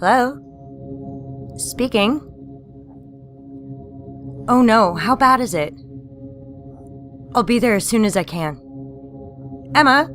Hello? Speaking. Oh no, how bad is it? I'll be there as soon as I can. Emma,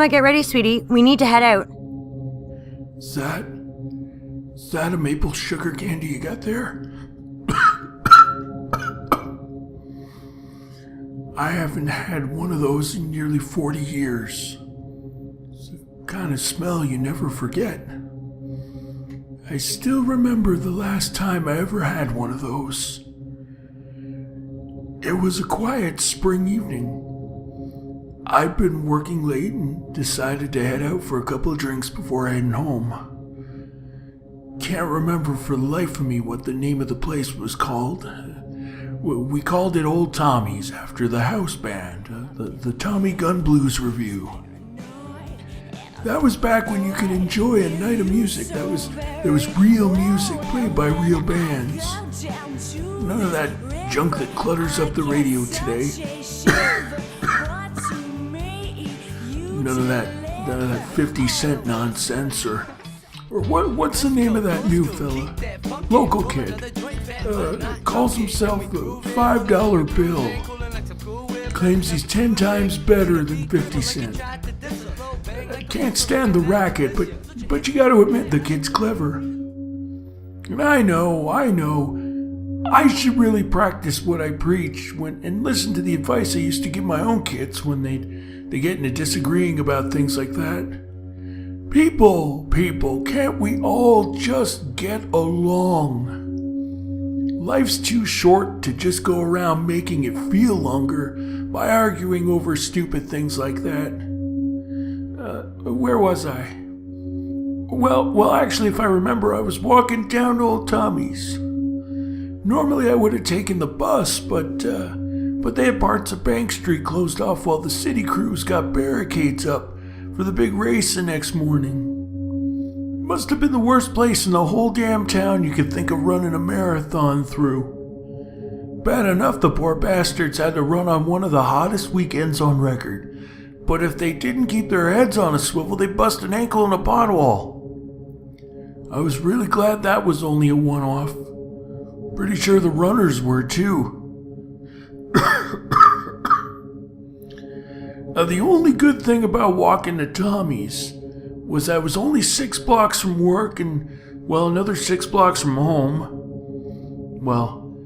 get ready, sweetie. We need to head out. Is that a maple sugar candy you got there? I haven't had one of those in nearly 40 years. It's the kind of smell you never forget. I still remember the last time I ever had one of those. It was a quiet spring evening. I'd been working late and decided to head out for a couple of drinks before heading home. Can't remember for the life of me what the name of the place was called. We called it Old Tommy's after the house band, the Tommy Gun Blues Review. That was back when you could enjoy a night of music. There was real music played by real bands. None of that junk that clutters up the radio today. None of that 50 cent nonsense or what's the name of that new fella? Local kid. Calls himself the $5 bill. Claims he's 10 times better than 50 cent. Can't stand the racket, but you gotta admit the kid's clever. And I know. I should really practice what I preach and listen to the advice I used to give my own kids when they get into disagreeing about things like that. People, can't we all just get along? Life's too short to just go around making it feel longer by arguing over stupid things like that. Where was I? Well, actually, if I remember, I was walking down to Old Tommy's. Normally I would have taken the bus, but they had parts of Bank Street closed off while the city crews got barricades up for the big race the next morning. Must have been the worst place in the whole damn town you could think of running a marathon through. Bad enough the poor bastards had to run on one of the hottest weekends on record. But if they didn't keep their heads on a swivel, they'd bust an ankle in a pothole. I was really glad that was only a one-off. Pretty sure the runners were too. Now, the only good thing about walking to Tommy's was I was only 6 blocks from work and, another 6 blocks from home. Well,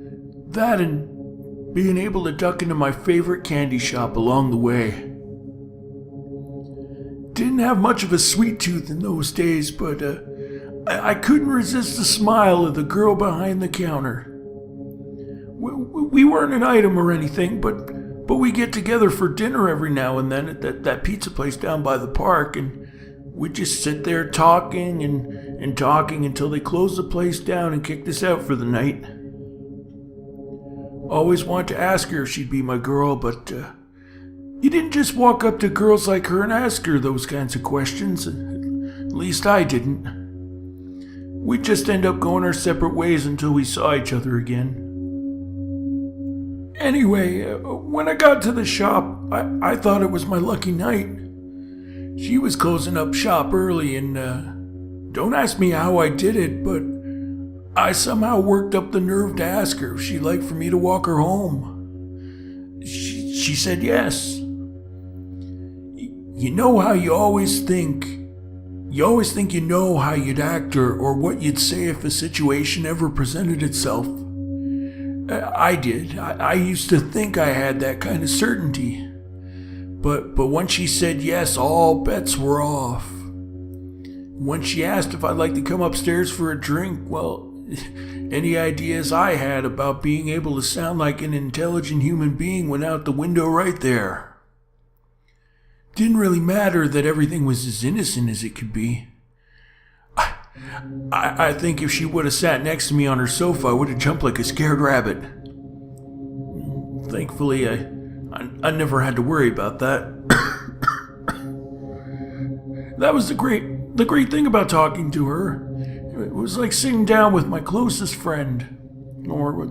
that and being able to duck into my favorite candy shop along the way. Didn't have much of a sweet tooth in those days, but I couldn't resist the smile of the girl behind the counter. We weren't an item or anything, but we get together for dinner every now and then at that pizza place down by the park, and we'd just sit there talking and talking until they closed the place down and kicked us out for the night. Always wanted to ask her if she'd be my girl, but you didn't just walk up to girls like her and ask her those kinds of questions. At least I didn't. We'd just end up going our separate ways until we saw each other again. Anyway, when I got to the shop, I thought it was my lucky night. She was closing up shop early and don't ask me how I did it, but I somehow worked up the nerve to ask her if she'd like for me to walk her home. She said yes. You know how you always think you know how you'd act or what you'd say if a situation ever presented itself. I did. I used to think I had that kind of certainty. But once she said yes, all bets were off. When she asked if I'd like to come upstairs for a drink, any ideas I had about being able to sound like an intelligent human being went out the window right there. Didn't really matter that everything was as innocent as it could be. I think if she would have sat next to me on her sofa, I would have jumped like a scared rabbit. Thankfully, I never had to worry about that. That was the great thing about talking to her. It was like sitting down with my closest friend. Or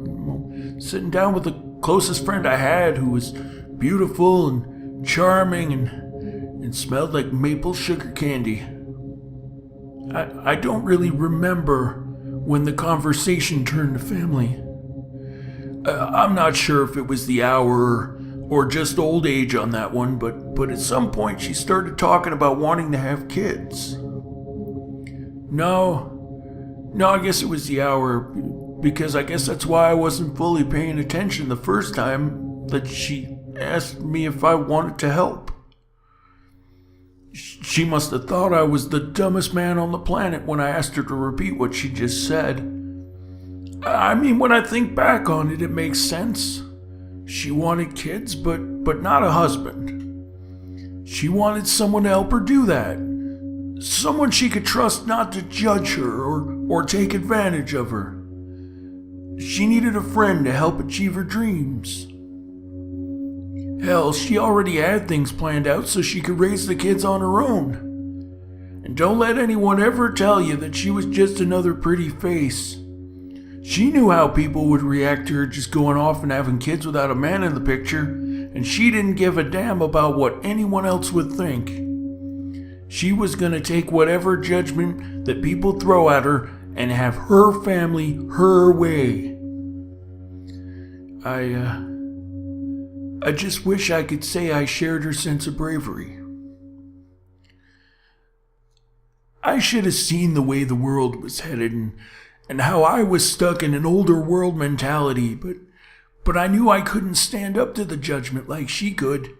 sitting down with the closest friend I had, who was beautiful and charming and smelled like maple sugar candy. I don't really remember when the conversation turned to family. I'm not sure if it was the hour or just old age on that one, but at some point she started talking about wanting to have kids. No, I guess it was the hour, because I guess that's why I wasn't fully paying attention the first time that she asked me if I wanted to help. She must have thought I was the dumbest man on the planet when I asked her to repeat what she just said. I mean, when I think back on it, it makes sense. She wanted kids, but not a husband. She wanted someone to help her do that. Someone she could trust not to judge her or take advantage of her. She needed a friend to help achieve her dreams. Hell, she already had things planned out so she could raise the kids on her own. And don't let anyone ever tell you that she was just another pretty face. She knew how people would react to her just going off and having kids without a man in the picture, and she didn't give a damn about what anyone else would think. She was gonna take whatever judgment that people throw at her and have her family her way. I just wish I could say I shared her sense of bravery. I should have seen the way the world was headed and how I was stuck in an older world mentality, but I knew I couldn't stand up to the judgment like she could.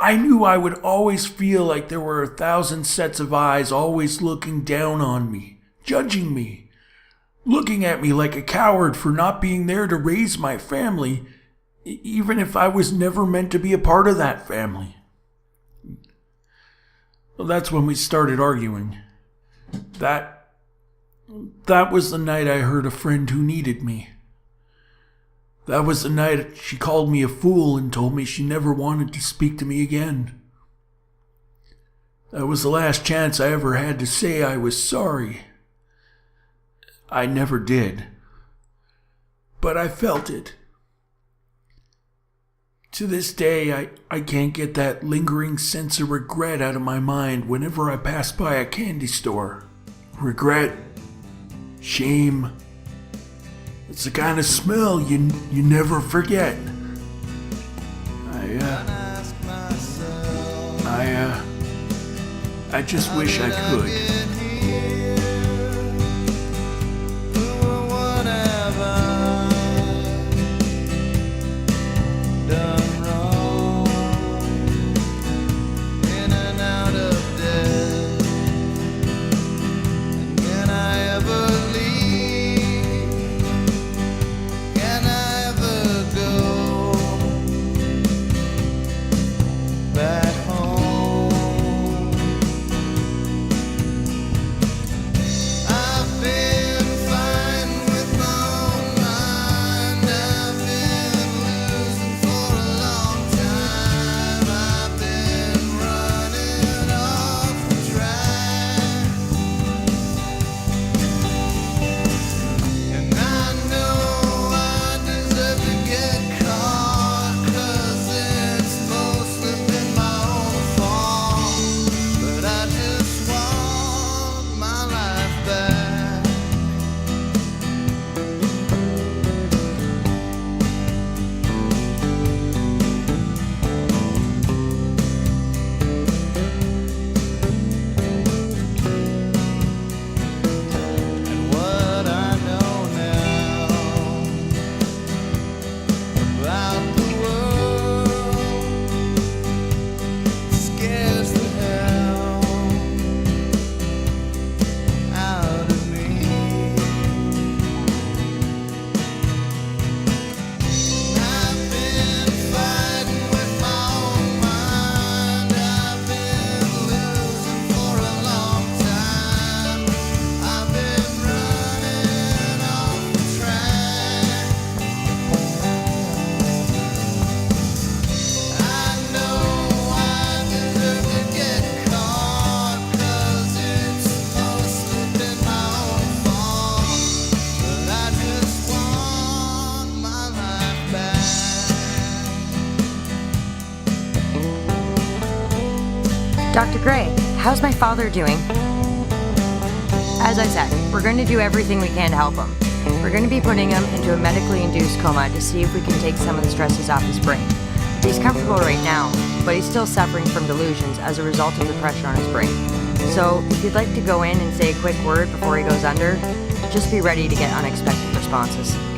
I knew I would always feel like there were 1,000 sets of eyes always looking down on me, judging me, looking at me like a coward for not being there to raise my family, even if I was never meant to be a part of that family. Well, that's when we started arguing. That was the night I heard a friend who needed me. That was the night she called me a fool and told me she never wanted to speak to me again. That was the last chance I ever had to say I was sorry. I never did. But I felt it. To this day, I can't get that lingering sense of regret out of my mind whenever I pass by a candy store. Regret, shame. It's the kind of smell you never forget. I just wish I could. Dr. Gray, how's my father doing? As I said, we're going to do everything we can to help him. We're going to be putting him into a medically induced coma to see if we can take some of the stresses off his brain. He's comfortable right now, but he's still suffering from delusions as a result of the pressure on his brain. So if you'd like to go in and say a quick word before he goes under, just be ready to get unexpected responses.